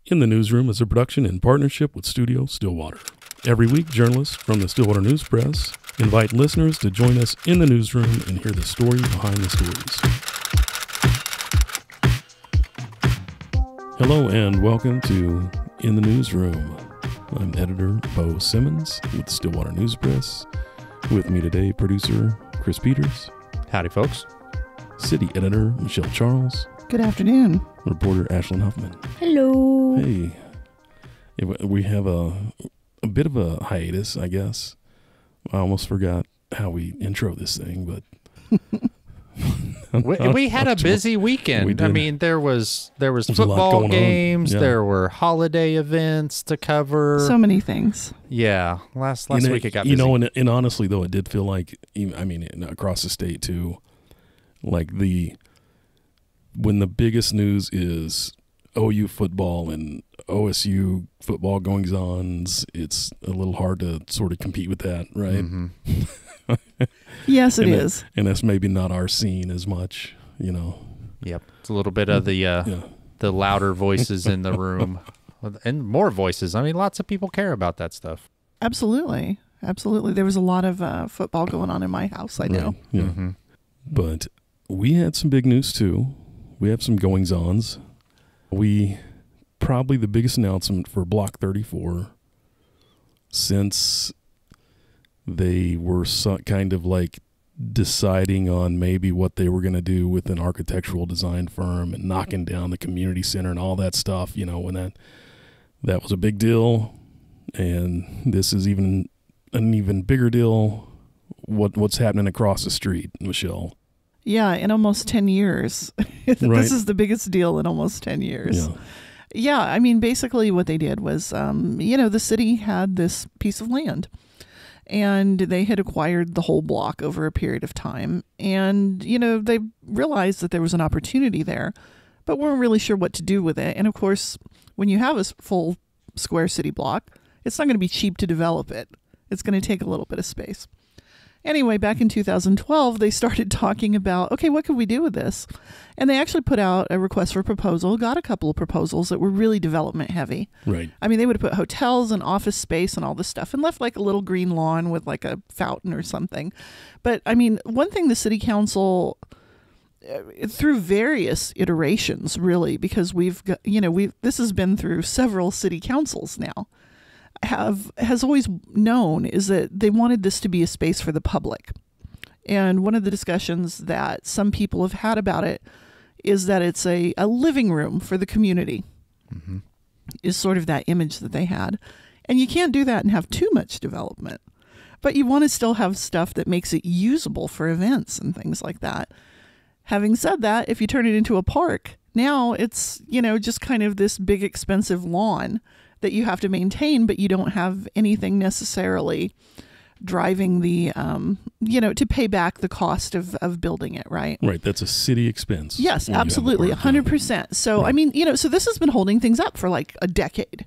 In the Newsroom is a production in partnership with Studio Stillwater. Every week, journalists from the Stillwater News Press invite listeners to join us in the newsroom and hear the story behind the stories. Hello and welcome to In the Newsroom. I'm editor Bo Simmons with Stillwater News Press. With me today, producer Chris Peters. Howdy, folks. City editor Michelle Charles. Good afternoon. Reporter Ashlyn Huffman. Hello. Hey. We have a bit of a hiatus, I guess. I almost forgot how we intro this thing, but we had a busy weekend. I mean, there was football games, yeah. There were holiday events to cover. So many things. Yeah, last week it got busy. You know, and honestly though, it did feel like, I mean, across the state too, like when the biggest news is OU football and OSU football goings-ons, it's a little hard to sort of compete with that, right? Mm-hmm. Yes, it is. And that's maybe not our scene as much, you know. Yep, it's a little bit of the louder voices in the room, and more voices. I mean, lots of people care about that stuff. Absolutely. There was a lot of football going on in my house, I know. Right. Yeah. Mm-hmm. But we had some big news too. We have some goings-ons. Probably the biggest announcement for Block 34 since they were kind of like deciding on maybe what they were going to do with an architectural design firm and knocking down the community center and all that stuff, you know, when that was a big deal. And this is an even bigger deal. What's happening across the street, Michelle? Yeah, in almost 10 years. Right. This is the biggest deal in almost 10 years. Yeah, I mean, basically what they did was, the city had this piece of land, and they had acquired the whole block over a period of time. And, they realized that there was an opportunity there, but weren't really sure what to do with it. And, of course, when you have a full square city block, it's not going to be cheap to develop it. It's going to take a little bit of space. Anyway, back in 2012, they started talking about, okay, what could we do with this? And they actually put out a request for proposal, got a couple of proposals that were really development heavy. Right. I mean, they would have put hotels and office space and all this stuff and left like a little green lawn with like a fountain or something. But I mean, one thing the city council, through various iterations, really, because we've got, this has been through several city councils now, has always known is that they wanted this to be a space for the public. And one of the discussions that some people have had about it is that it's a living room for the community, is sort of that image that they had. And you can't do that and have too much development. But you want to still have stuff that makes it usable for events and things like that. Having said that, if you turn it into a park, now it's, just kind of this big expensive lawn that you have to maintain, but you don't have anything necessarily driving the, to pay back the cost of building it, right? Right. That's a city expense. Yes, absolutely. 100%. So, right. I mean, so this has been holding things up for like a decade,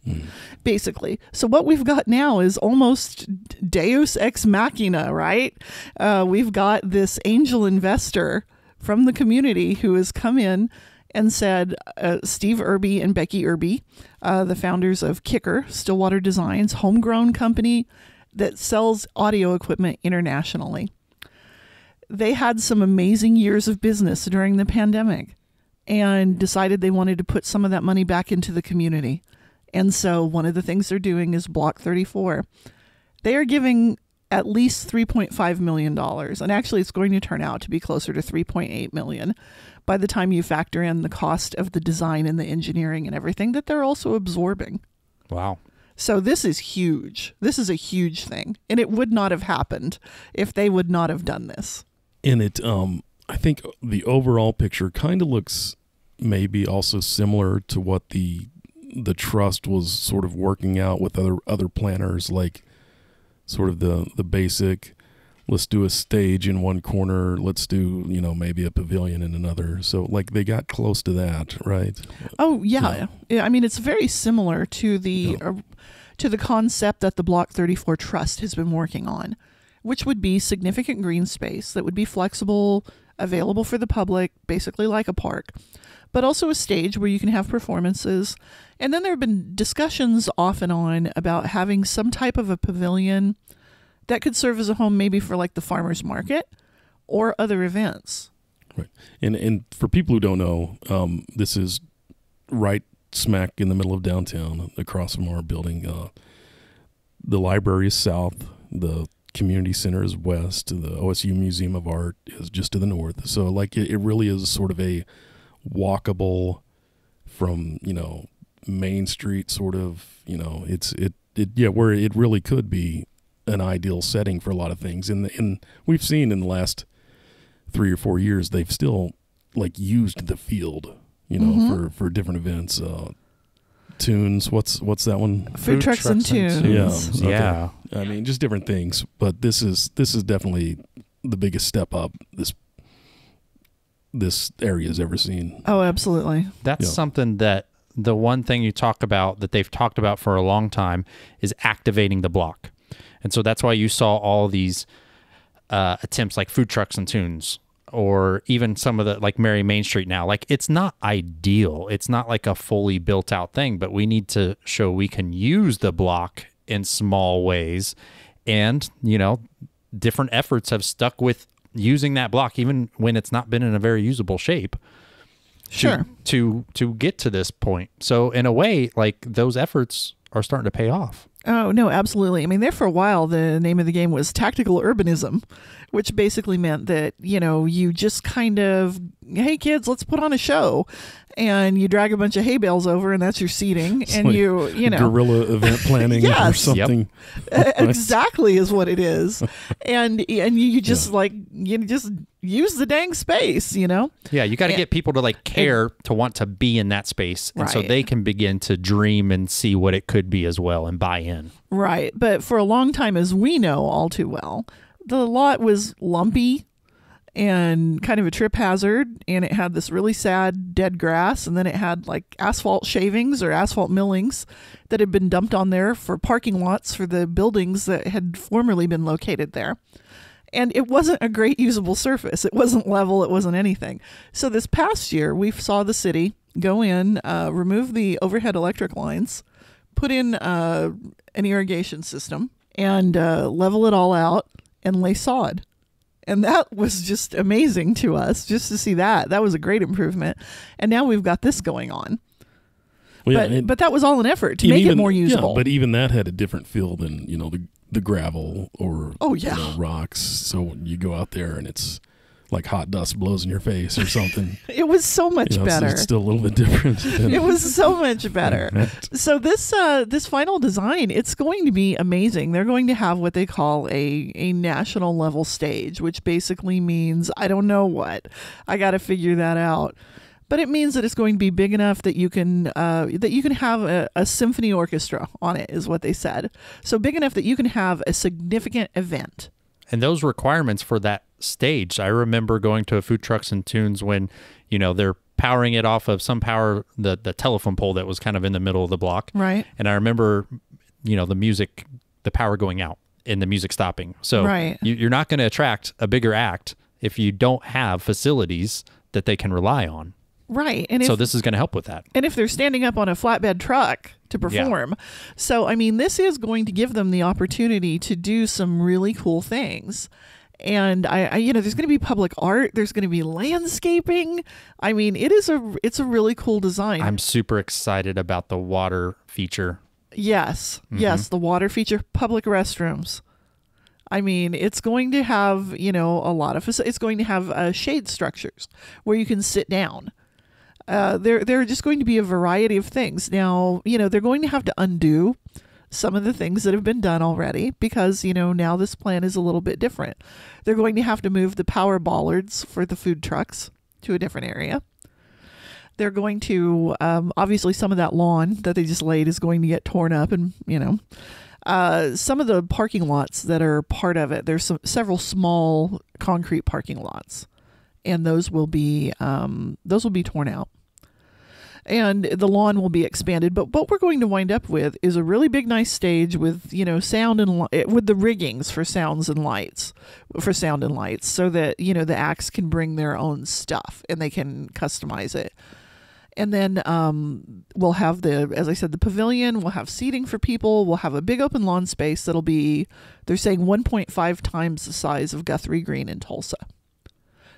basically. So what we've got now is almost Deus ex machina, right? We've got this angel investor from the community who has come in and said, Steve Irby and Becky Irby, the founders of Kicker, Stillwater Designs, homegrown company that sells audio equipment internationally. They had some amazing years of business during the pandemic and decided they wanted to put some of that money back into the community. And so one of the things they're doing is Block 34. They are giving at least $3.5 million. And actually, it's going to turn out to be closer to $3.8 million by the time you factor in the cost of the design and the engineering and everything that they're also absorbing. Wow. So this is huge. This is a huge thing. And it would not have happened if they would not have done this. And it, I think the overall picture kind of looks maybe also similar to what the trust was sort of working out with other planners, like sort of the basic, let's do a stage in one corner, let's do, maybe a pavilion in another. So like they got close to that, right? Oh, yeah. I mean, it's very similar to the concept that the Block 34 Trust has been working on, which would be significant green space that would be flexible, available for the public, basically like a park, but also a stage where you can have performances. And then there have been discussions off and on about having some type of a pavilion that could serve as a home maybe for like the farmer's market or other events. Right. And for people who don't know, this is right smack in the middle of downtown, across from our building. The library is south, the community center is west, the OSU Museum of Art is just to the north. So like it really is sort of a walkable from, Main Street sort of, where it really could be an ideal setting for a lot of things. And we've seen in the last 3 or 4 years, they've still like used the field, for different events. Tunes, what's that one? Food trucks and tunes. Yeah. Okay. Yeah. I mean, just different things, but this is definitely the biggest step up this area has ever seen. Oh, absolutely. That's something that the one thing you talk about that they've talked about for a long time is activating the block. And so that's why you saw all these attempts like food trucks and tunes, or even some of the like Mary Main Street now. Like, it's not ideal. It's not like a fully built out thing, but we need to show we can use the block in small ways. And, different efforts have stuck with using that block, even when it's not been in a very usable shape. Sure. To get to this point. So in a way, like, those efforts are starting to pay off. Oh, no, absolutely. I mean, there for a while, the name of the game was tactical urbanism, which basically meant that, you just kind of, hey, kids, let's put on a show. And you drag a bunch of hay bales over, and that's your seating. It's and like guerrilla event planning or something. Yep. Exactly is what it is. And you just just use the dang space, Yeah, you got to get people to like care to want to be in that space. And so they can begin to dream and see what it could be as well and buy in. Right. But for a long time, as we know all too well, the lot was lumpy and kind of a trip hazard, and it had this really sad dead grass, and then it had like asphalt shavings or asphalt millings that had been dumped on there for parking lots for the buildings that had formerly been located there. And it wasn't a great usable surface. It wasn't level. It wasn't anything. So this past year, we saw the city go in, remove the overhead electric lines, put in an irrigation system, and level it all out and lay sod. And that was just amazing to us, just to see that. That was a great improvement. And now we've got this going on. Well, but that was all an effort to make it more usable. Yeah, but even that had a different feel than, the gravel or rocks. So you go out there and it's like hot dust blows in your face or something. It was so much better. It's still a little bit different. It was so much better. So this final design, it's going to be amazing. They're going to have what they call a national level stage, which basically means, I don't know what. I got to figure that out. But it means that it's going to be big enough that you can have a symphony orchestra on it, is what they said. So big enough that you can have a significant event. And those requirements for that stage, I remember going to a food trucks and tunes when, they're powering it off of some power, the telephone pole that was kind of in the middle of the block. Right. And I remember, the power going out and the music stopping. So you're not going to attract a bigger act if you don't have facilities that they can rely on. Right. So this is going to help with that. And if they're standing up on a flatbed truck to perform. Yeah. So, I mean, this is going to give them the opportunity to do some really cool things. And there's going to be public art. There's going to be landscaping. I mean, it's a really cool design. I'm super excited about the water feature. Yes. Mm-hmm. Yes. The water feature, public restrooms. I mean, it's going to have, a lot of, it's going to have shade structures where you can sit down. There are just going to be a variety of things. Now, they're going to have to undo some of the things that have been done already because, now this plan is a little bit different. They're going to have to move the power bollards for the food trucks to a different area. They're going to, obviously some of that lawn that they just laid is going to get torn up and, some of the parking lots that are part of it, there's several small concrete parking lots, and those will be torn out. And the lawn will be expanded. But what we're going to wind up with is a really big, nice stage with, sound and with the riggings for sound and lights, so that, the acts can bring their own stuff and they can customize it. And then we'll have as I said, the pavilion. We'll have seating for people. We'll have a big open lawn space that'll be, they're saying 1.5 times the size of Guthrie Green in Tulsa.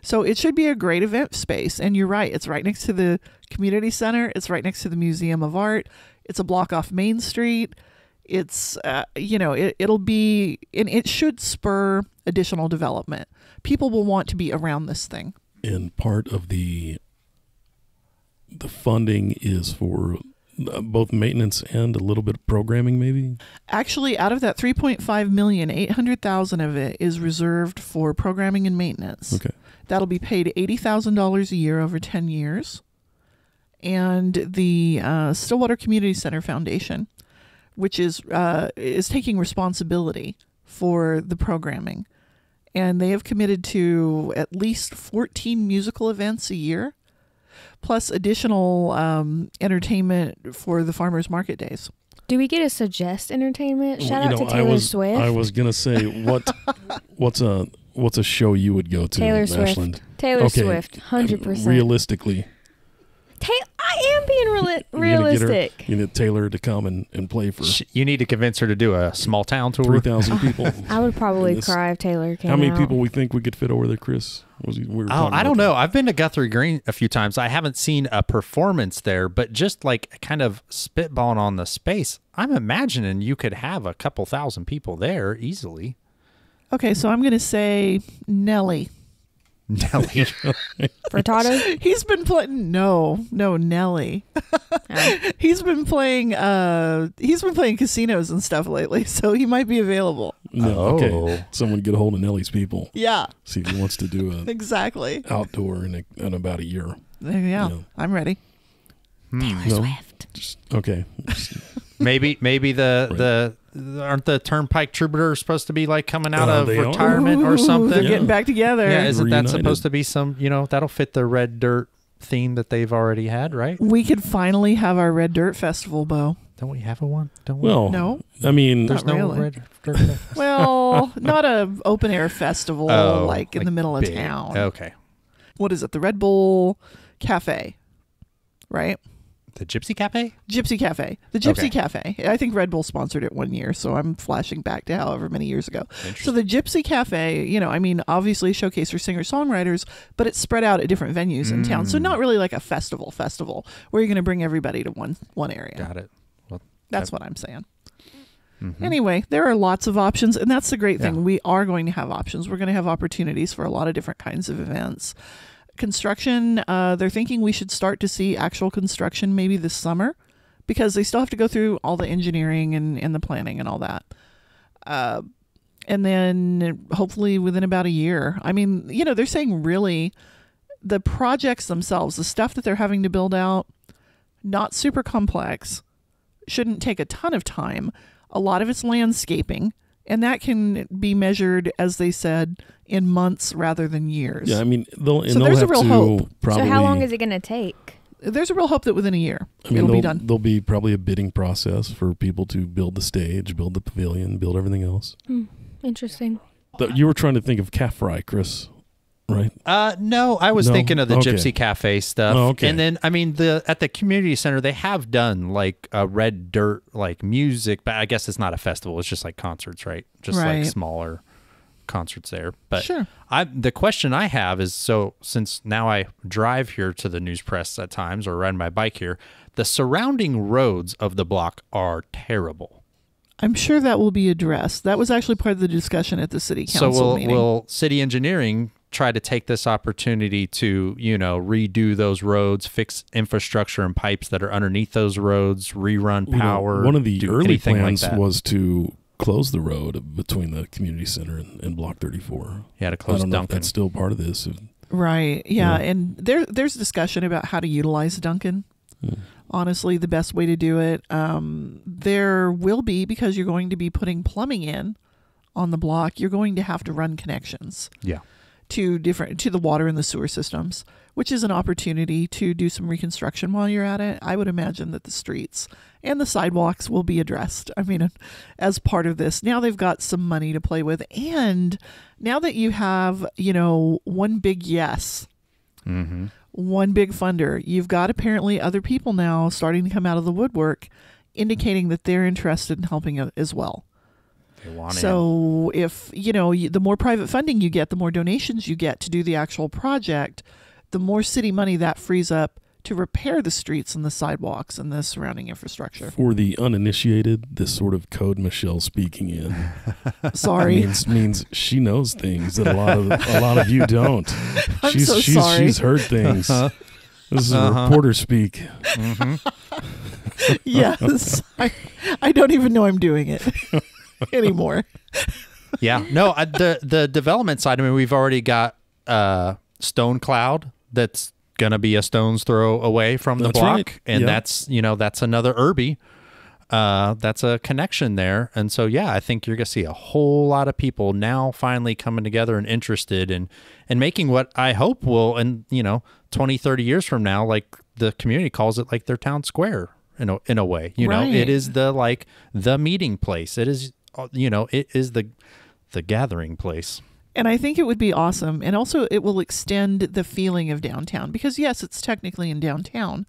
So it should be a great event space. And you're right. It's right next to the community center. It's right next to the Museum of Art. It's a block off Main Street. It's, it'll be, and it should spur additional development. People will want to be around this thing. And part of the funding is for both maintenance and a little bit of programming, maybe? Actually, out of that $3.5 million, $800,000 of it is reserved for programming and maintenance. Okay. That'll be paid $80,000 a year over 10 years. And the Stillwater Community Center Foundation, which is taking responsibility for the programming. And they have committed to at least 14 musical events a year, plus additional entertainment for the farmers market days. Do we get to suggest entertainment? Shout out to Taylor Swift. I was gonna say what's a show you would go to? Taylor Ashland? Swift. Taylor Swift, 100%. Realistically, I am being realistic. You need Taylor to come and play for. You need to convince her to do a small town tour. 3,000 people. I would probably cry if Taylor came How many out. people we think we could fit over there, Chris? I don't know. I've been to Guthrie Green a few times. I haven't seen a performance there, but just like kind of spitballing on the space, I'm imagining you could have a couple thousand people there easily. Okay, so I'm going to say Nelly. Nelly. Furtado? He's been playing Nelly. He's been playing casinos and stuff lately, so he might be available. No, okay. Someone get a hold of Nelly's people. Yeah. See if he wants to do a exactly outdoor in about a year. Yeah. I'm ready. Taylor Swift. Okay. Maybe the aren't the Turnpike Troubadours supposed to be like coming out of retirement or something? They're getting back together. Yeah, isn't that supposed to be some, that'll fit the red dirt theme that they've already had, right? We could finally have our Red Dirt Festival, Bo. Don't we have one? Don't we? Well, no. I mean, there's no really. Red Dirt Festival. Well, not a open air festival like in the middle of big. town. Okay. What is it? The Red Bull Cafe, right? The Gypsy Cafe? Gypsy Cafe. The Gypsy Cafe. I think Red Bull sponsored it one year, so I'm flashing back to however many years ago. So the Gypsy Cafe, obviously showcase for singer-songwriters, but it's spread out at different venues in town. So not really like a festival where you're going to bring everybody to one area. Got it. Well, that's what I'm saying. Mm-hmm. Anyway, there are lots of options, and that's the great thing. We are going to have options. We're going to have opportunities for a lot of different kinds of events. Construction, they're thinking we should start to see actual construction maybe this summer, because they still have to go through all the engineering and the planning and all that. And then hopefully within about a year. I mean, they're saying really the projects themselves, the stuff that they're having to build out, not super complex, shouldn't take a ton of time. A lot of it's landscaping, and that can be measured, as they said, in months rather than years. Yeah, I mean, there's a real hope. Probably, so how long is it going to take? There's a real hope that within a year it'll be done. There'll be probably a bidding process for people to build the stage, build the pavilion, build everything else. Interesting. You were trying to think of calf fry, Chris, right? No, I was thinking of the Gypsy Cafe stuff. Oh, okay. And then, I mean, at the community center, they have done like a red dirt, like music, but I guess it's not a festival. It's just like concerts, right? Just like smaller concerts there. But sure. The question I have is, so since now I drive here to the News Press at times or ride my bike here, the surrounding roads of the block are terrible. I'm sure that will be addressed. That was actually part of the discussion at the city council meeting. Will city engineering try to take this opportunity to, redo those roads, fix infrastructure and pipes that are underneath those roads, rerun power? One of the early plans like was to close the road between the community center and Block 34. Yeah, to close I don't know if Duncan. that's still part of this. Right. Yeah. And there's discussion about how to utilize Duncan. Honestly, the best way to do it. There will be, because you're going to be putting plumbing in on the block, you're going to have to run connections. Yeah. To the water and the sewer systems, which is an opportunity to do some reconstruction while you're at it. I would imagine that the streets and the sidewalks will be addressed. I mean, as part of this, now they've got some money to play with, and now that you have, one big yes, one big funder. You've got apparently other people now starting to come out of the woodwork, indicating that they're interested in helping as well. They want so if, the more private funding you get, the more donations you get to do the actual project, the more city money that frees up to repair the streets and the sidewalks and the surrounding infrastructure. For the uninitiated, this sort of code Michelle's speaking in sorry means she knows things that a lot of you don't. sorry. She's heard things. This is reporter speak. Yes, I don't even know I'm doing it anymore. Yeah, no, the development side. I mean, we've already got Stone Cloud that's going to be a stone's throw away from the block, right. And that's another Irby. That's a connection there, and so I think you're going to see a whole lot of people now finally coming together and interested in making what I hope will, and 20, 30 years from now, like the community calls it, like their town square in a way. Right. It is the meeting place. It is it is the gathering place. And I think it would be awesome. And also it will extend the feeling of downtown because, yes, it's technically in downtown,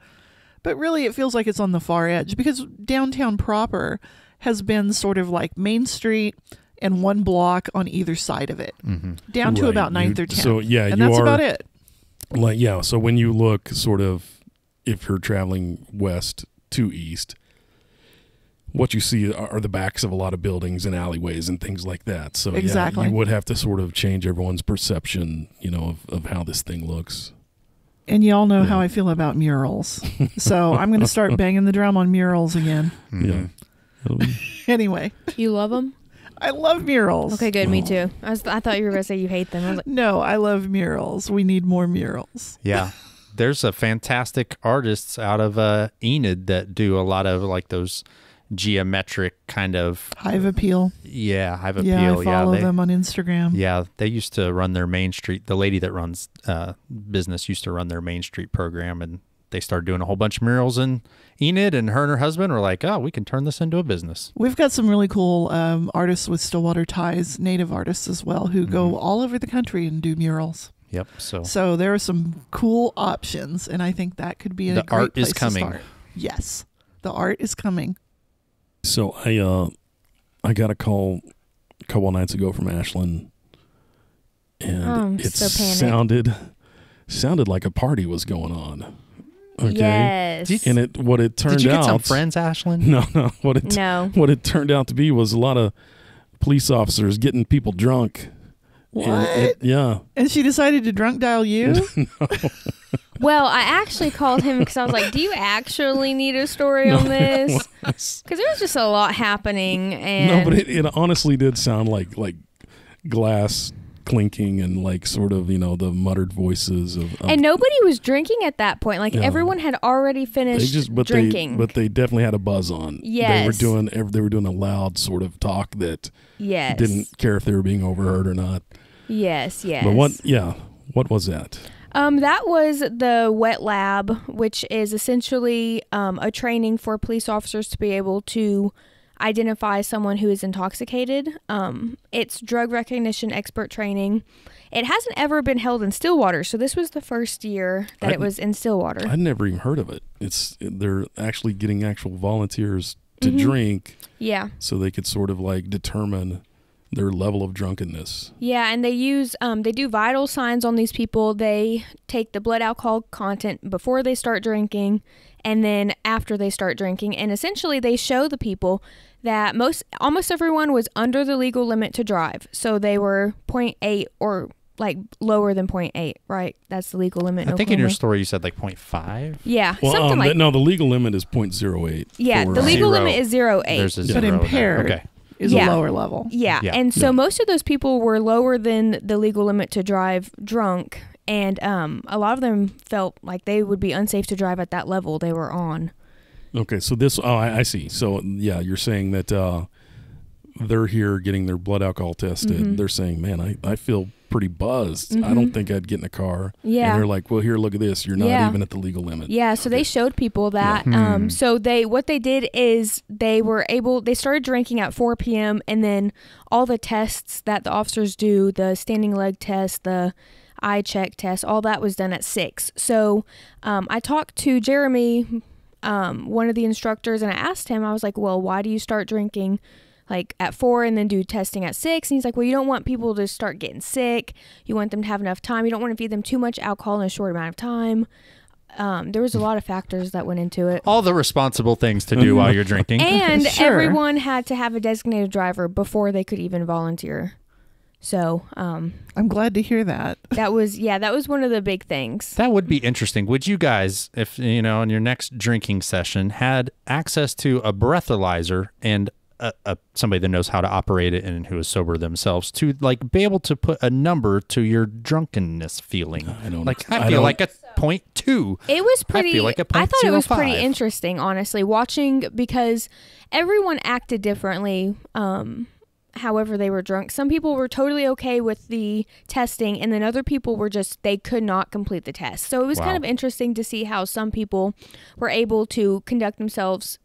but really it feels like it's on the far edge because downtown proper has been sort of like Main Street and one block on either side of it, down to about 9th or 10th. So, and that's about it. Like, so when you look sort of, if you're traveling west to east, what you see are the backs of a lot of buildings and alleyways and things like that. So exactly. You would have to sort of change everyone's perception, of how this thing looks. And y'all know how I feel about murals. So I'm going to start banging the drum on murals again. Yeah. Anyway. You love them? I love murals. Okay, good. Me too. I thought you were going to say you hate them. I was like, no, I love murals. We need more murals. Yeah. There's a fantastic artists out of Enid that do a lot of like those geometric kind of Hive Appeal. Hive Appeal. Yeah, I follow them on Instagram. Yeah, they used to run their Main Street. The lady that runs business used to run their Main Street program, and they started doing a whole bunch of murals in Enid, and her husband were like, oh, we can turn this into a business. We've got some really cool artists with Stillwater ties, native artists as well, who go all over the country and do murals. Yep. So there are some cool options, and I think that could be a great place to start. The art is coming. Yes, the art is coming. So I got a call a couple of nights ago from Ashland, and it sounded like a party was going on. Okay. Yes. And what it turned out. Did you get some friends, Ashland? No. What it turned out to be was a lot of police officers getting people drunk. What? Yeah. And she decided to drunk dial you? No. Well, I actually called him because I was like, do you actually need a story on this? Because there was just a lot happening. And no, but it honestly did sound like glass clinking and like sort of, the muttered voices of and nobody was drinking at that point. Like everyone had already finished drinking. But they definitely had a buzz on. Yes. They were doing a loud sort of talk that yes. didn't care if they were being overheard or not. Yes. But what was that? That was the wet lab, which is essentially a training for police officers to be able to identify someone who is intoxicated. It's drug recognition expert training. It hasn't ever been held in Stillwater, so this was the first year that it was in Stillwater. I'd never even heard of it. They're actually getting actual volunteers to drink. Yeah. So they could sort of like determine their level of drunkenness. Yeah, and they do vital signs on these people. They take the blood alcohol content before they start drinking and then after they start drinking. And essentially they show the people that almost everyone was under the legal limit to drive. So they were 0.8 or like lower than 0.8, right? That's the legal limit. I think in your story you said like 0.5. Yeah, well, something like no, the legal limit is 0.08. Yeah, the legal limit is 0.8. There's a zero. But impaired. Okay. Is a lower level. Yeah. And so most of those people were lower than the legal limit to drive drunk, and a lot of them felt like they would be unsafe to drive at that level they were on. Okay, so I see. So you're saying that they're here getting their blood alcohol tested. They're saying, man, I feel pretty buzzed. I don't think I'd get in a car. Yeah. And they're like, well, here, look at this. You're not even at the legal limit. Yeah. So they showed people that. So what they did is they started drinking at 4 p.m. and then all the tests that the officers do, the standing leg test, the eye check test, all that was done at 6. So I talked to Jeremy, one of the instructors, and I asked him, I was like, well, why do you start drinking like at 4 and then do testing at 6? And he's like, well, you don't want people to start getting sick. You want them to have enough time. You don't want to feed them too much alcohol in a short amount of time. There was a lot of factors that went into it. All the responsible things to do while you're drinking. And Sure. everyone had to have a designated driver before they could even volunteer. So I'm glad to hear that. that was one of the big things. That would be interesting. Would you guys, if in your next drinking session, had access to a breathalyzer and somebody that knows how to operate it and who is sober themselves, to like be able to put a number to your drunkenness feeling? I feel like a 0.2. It was pretty. I feel like a I thought it was 0.05. pretty interesting, honestly, watching, because everyone acted differently. However they were drunk. Some people were totally okay with the testing, and then other people were they could not complete the test. So it was kind of interesting to see how some people were able to conduct themselves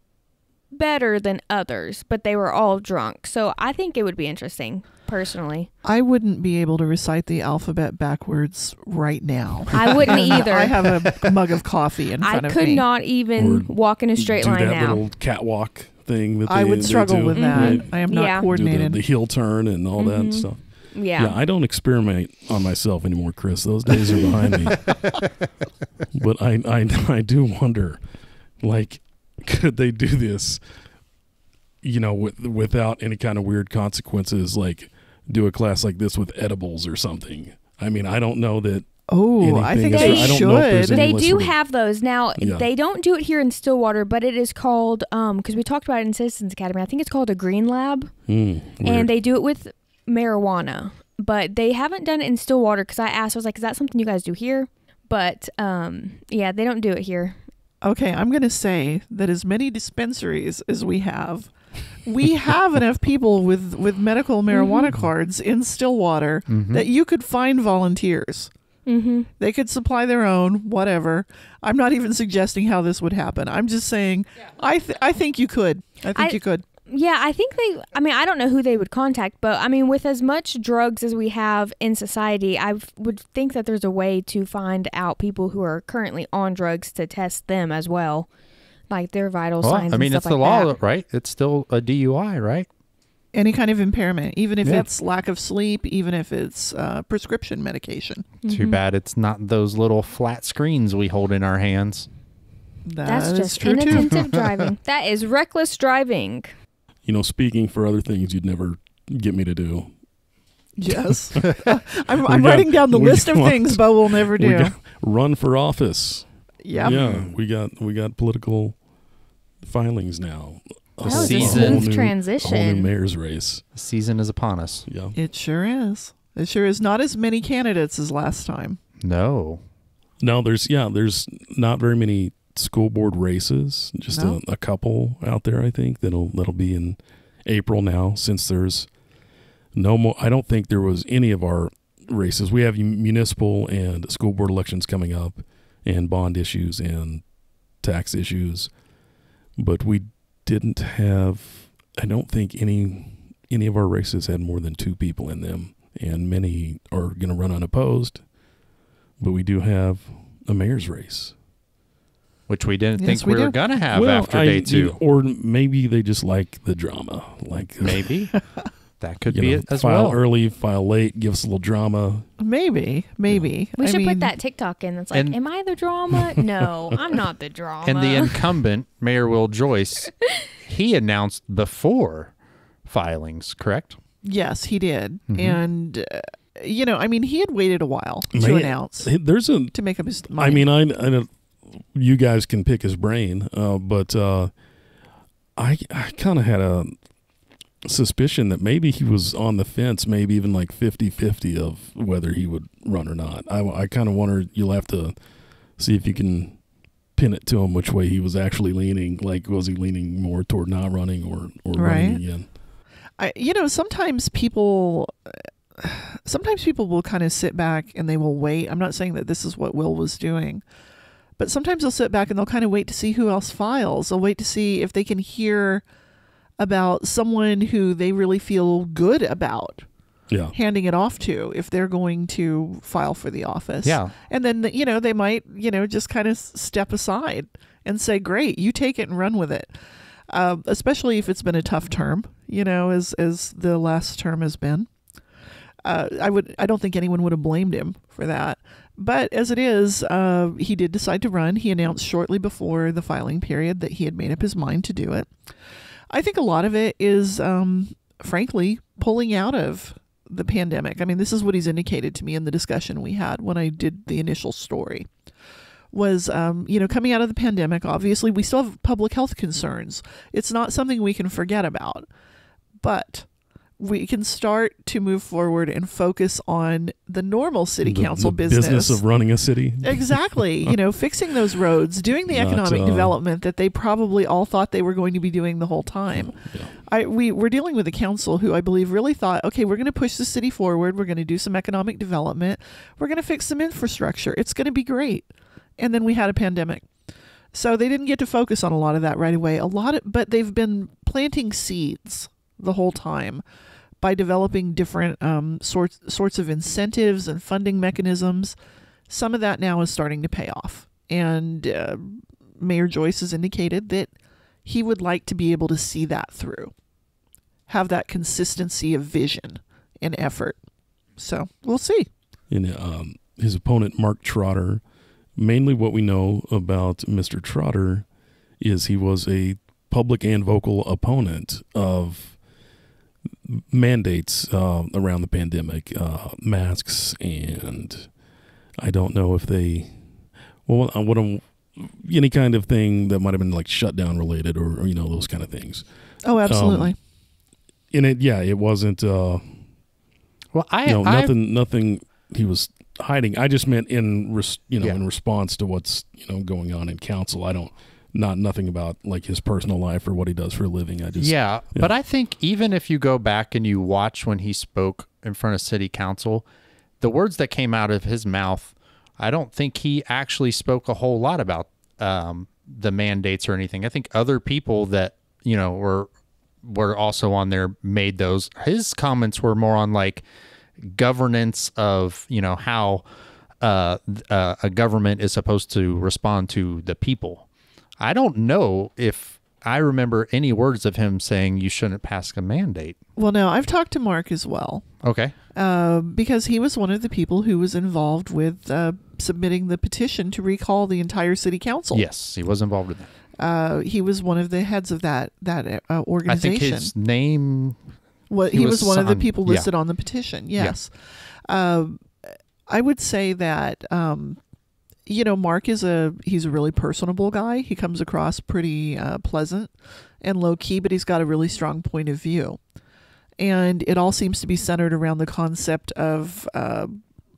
better than others, but they were all drunk. So I think it would be interesting, personally. I wouldn't be able to recite the alphabet backwards right now. I wouldn't either. I have a mug of coffee in front I of could me. not even walk in a straight do line that now. little catwalk thing that I would they struggle do. with that. Right? I am not Yeah. Do coordinated. the heel turn and all that stuff. Yeah. I don't experiment on myself anymore, Chris. Those days are behind me. But I do wonder, like, could they do this, without any kind of weird consequences, like do a class like this with edibles or something? I mean, I don't know that. Oh, I anything think is- they I don't know if there's should. any They list do of- have those. Now, Yeah. they don't do it here in Stillwater, but it is called, because we talked about it in Citizens Academy, I think it's called a green lab, Weird. and they do it with marijuana. But they haven't done it in Stillwater, because I asked, I was like, is that something you guys do here? But, yeah, they don't do it here. Okay, I'm going to say that as many dispensaries as we have enough people with medical marijuana cards in Stillwater that you could find volunteers. Mm-hmm. They could supply their own, whatever. I'm not even suggesting how this would happen. I'm just saying, I think you could. I think you could. Yeah, I think I don't know who they would contact, but I mean, with as much drugs as we have in society, I would think that there's a way to find out people who are currently on drugs to test them as well, like their vital signs. I mean, and it's stuff the like law, that. right? It's still a DUI, right? Any kind of impairment, even if Yeah. it's lack of sleep, even if it's prescription medication. Too bad it's not those little flat screens we hold in our hands. That's That is just true too. inattentive driving. That is reckless driving. Speaking for other things you'd never get me to do. Yes. I'm got- writing down the we list of got- things Bo will never We do. got run for office. Yep. Yeah, we got political filings now. That was a season. smooth whole new transition. mayor's race. The season is upon us. Yeah. It sure is. It sure is. Not as many candidates as last time. No. No, there's not very many school board races. Just No. a couple out there, I think. That'll be in April now, since there's no more. I don't think there was any of our races. We have municipal and school board elections coming up, and bond issues and tax issues, but we didn't have. I don't think any of our races had more than 2 people in them, and many are going to run unopposed. But we do have a mayor's race. Which we didn't Yes, think we we were do. going to have after day 2. Or maybe they just like the drama. Like Maybe. That could be it as file well. early, file late, give us a little drama. Maybe. We I should mean, put that TikTok in. That's like, And- am I the drama? No, I'm not the drama. And the incumbent, Mayor Will Joyce, he announced before filings, correct? Yes, he did. Mhm. And, he had waited a while to Man, announce, There's a. to make up his I mind. mean, I don't, you guys can pick his brain, but I kind of had a suspicion that maybe he was on the fence, maybe even like 50-50 of whether he would run or not. I kind of wonder, you'll have to see if you can pin it to him which way he was actually leaning. Like, was he leaning more toward not running or Right. running again? Sometimes people will kind of sit back and they will wait. I'm not saying that this is what Will was doing, but sometimes they'll sit back and they'll kind of wait to see who else files. They'll wait to see if they can hear about someone who they really feel good about. Yeah. handing it off to if they're going to file for the office. Yeah. And then, they might, just kind of step aside and say, great, you take it and run with it. Especially if it's been a tough term, as the last term has been. I don't think anyone would have blamed him for that. But as it is, he did decide to run. He announced shortly before the filing period that he had made up his mind to do it. I think a lot of it is, frankly, pulling out of the pandemic. I mean, this is what he's indicated to me in the discussion we had when I did the initial story. Was, coming out of the pandemic, obviously, we still have public health concerns. It's not something we can forget about. But we can start to move forward and focus on the normal city council the business of running a city. Exactly. Fixing those roads, doing the economic development that they probably all thought they were going to be doing the whole time. Yeah. We're dealing with a council who I believe really thought, okay, we're going to push the city forward. We're going to do some economic development. We're going to fix some infrastructure. It's going to be great. And then we had a pandemic. So they didn't get to focus on a lot of that right away. But they've been planting seeds the whole time by developing different sorts of incentives and funding mechanisms. Some of that now is starting to pay off. And Mayor Joyce has indicated that he would like to be able to see that through, have that consistency of vision and effort. So we'll see. And his opponent, Mark Trotter, mainly what we know about Mr. Trotter is he was a public and vocal opponent of mandates around the pandemic, masks, and I don't know if they, any kind of thing that might have been like shutdown related or those kind of things. Oh, absolutely. It wasn't. Nothing he was hiding. I just meant in response to what's going on in council. I don't. Nothing about like his personal life or what he does for a living. But I think even if you go back and you watch when he spoke in front of city council, the words that came out of his mouth, I don't think he actually spoke a whole lot about the mandates or anything. I think other people that were also on there made those. His comments were more on like governance of how a government is supposed to respond to the people. I don't know if I remember any words of him saying you shouldn't pass a mandate. Well, no, I've talked to Mark as well. Okay. Because he was one of the people who was involved with submitting the petition to recall the entire city council. Yes, he was involved with that. He was one of the heads of that organization. I think his name... He was one of the people listed on the petition, yes. Yeah. I would say that... Mark he's a really personable guy. He comes across pretty pleasant and low key, but he's got a really strong point of view. And it all seems to be centered around the concept of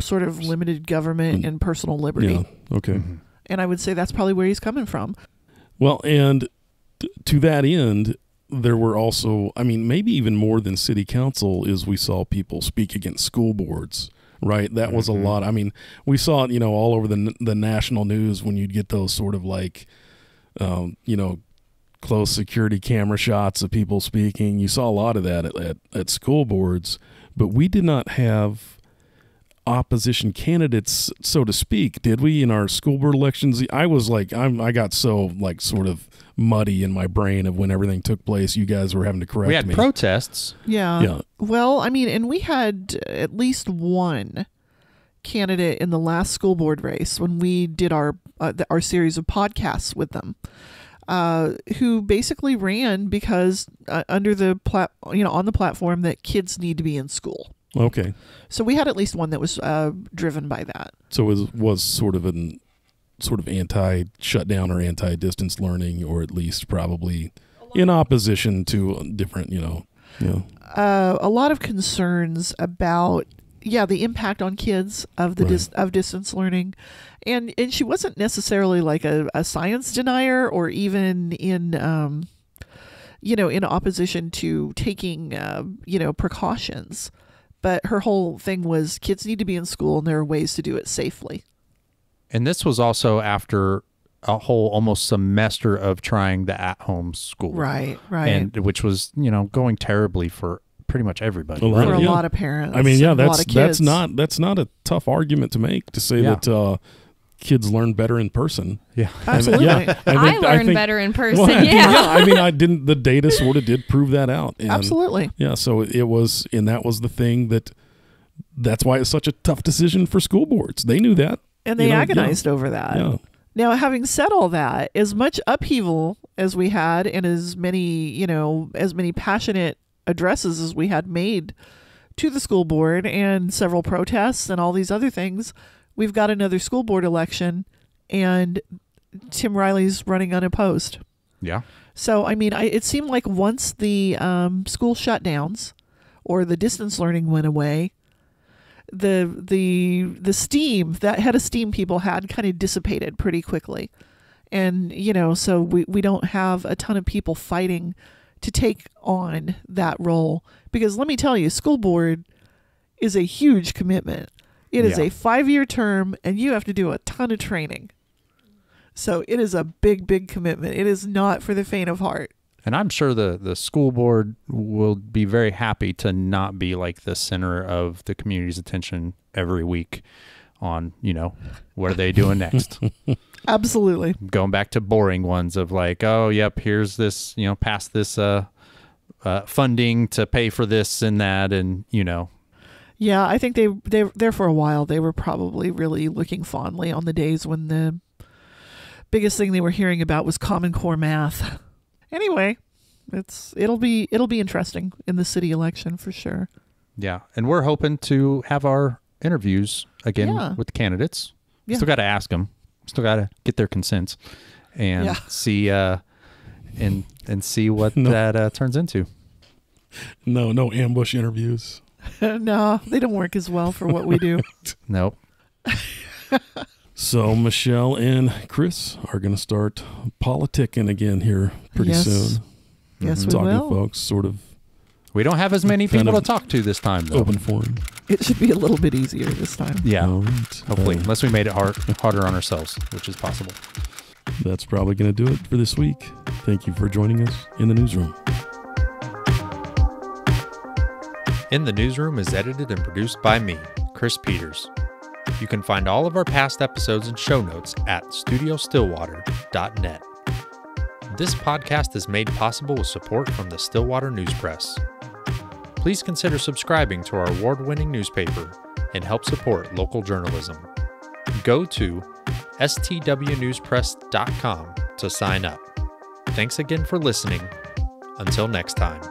sort of limited government and personal liberty. Yeah. Okay. Mm-hmm. And I would say that's probably where he's coming from. Well, and to that end, there were also, maybe even more than city council is we saw people speak against school boards. Right, that was a lot. We saw it, all over the national news when you'd get those sort of like, close security camera shots of people speaking. You saw a lot of that at school boards, but we did not have opposition candidates, so to speak, did we? In our school board elections, I was like, I got so like sort of muddy in my brain of when everything took place. You guys were having to correct me. We had protests. Yeah. Well, and we had at least one candidate in the last school board race when we did our series of podcasts with them, who basically ran because under the on the platform that kids need to be in school. Okay. So we had at least one that was driven by that. So it was sort of anti-shutdown or anti-distance learning, or at least probably in opposition to different, a lot of concerns about, the impact on kids of the of distance learning. And she wasn't necessarily like a science denier or even in, in opposition to taking, precautions. But her whole thing was kids need to be in school and there are ways to do it safely. And this was also after a whole almost semester of trying the at-home school. Right. And which was, going terribly for pretty much everybody. Well, For a yeah. lot of parents. I mean, yeah, and a lot of that's kids. not a tough argument to make to say Yeah. that kids learn better in person. Yeah. Absolutely. Yeah, I learn think- better in person. Well, yeah. I mean, I didn't. The data sort of did prove that out. And, Absolutely. Yeah, so it was, and that was the thing that's why it's such a tough decision for school boards. They knew that. And they You know, agonized over that. Yeah. Now, having said all that, as much upheaval as we had and as many passionate addresses as we had made to the school board and several protests and all these other things, we've got another school board election and Tim Riley's running unopposed. Yeah. So, I mean, it seemed like once the school shutdowns or the distance learning went away, the steam, that head of steam people had, kind of dissipated pretty quickly. And, so we don't have a ton of people fighting to take on that role. Because let me tell you, school board is a huge commitment. It is Yeah. a 5-year term, and you have to do a ton of training. So it is a big, big commitment. It is not for the faint of heart. And I'm sure the school board will be very happy to not be like the center of the community's attention every week on, what are they doing next? Absolutely. Going back to boring ones of like, oh, yep, here's this, pass this funding to pay for this and that. And, Yeah, I think they there for a while. They were probably really looking fondly on the days when the biggest thing they were hearing about was Common Core math. Anyway, it'll be interesting in the city election for sure. yeah. And we're hoping to have our interviews again Yeah. with the candidates. Yeah. Still got to ask them. Still got to get their consents and Yeah. see and see what No. that turns into. No ambush interviews. No, they don't work as well for what we do. Nope. So Michelle and Chris are going to start politicking again here pretty Yes. soon. Yes, we Talking will. to folks, sort of We don't have as many Kind people of to talk to this time, though. open forum. It should be a little bit easier this time. Yeah, All right. hopefully. Unless we made it harder on ourselves, which is possible. That's probably going to do it for this week. Thank you for joining us in the newsroom. In the Newsroom is edited and produced by me, Chris Peters. You can find all of our past episodes and show notes at studiostillwater.net. This podcast is made possible with support from the Stillwater News Press. Please consider subscribing to our award-winning newspaper and help support local journalism. Go to stwnewspress.com to sign up. Thanks again for listening. Until next time.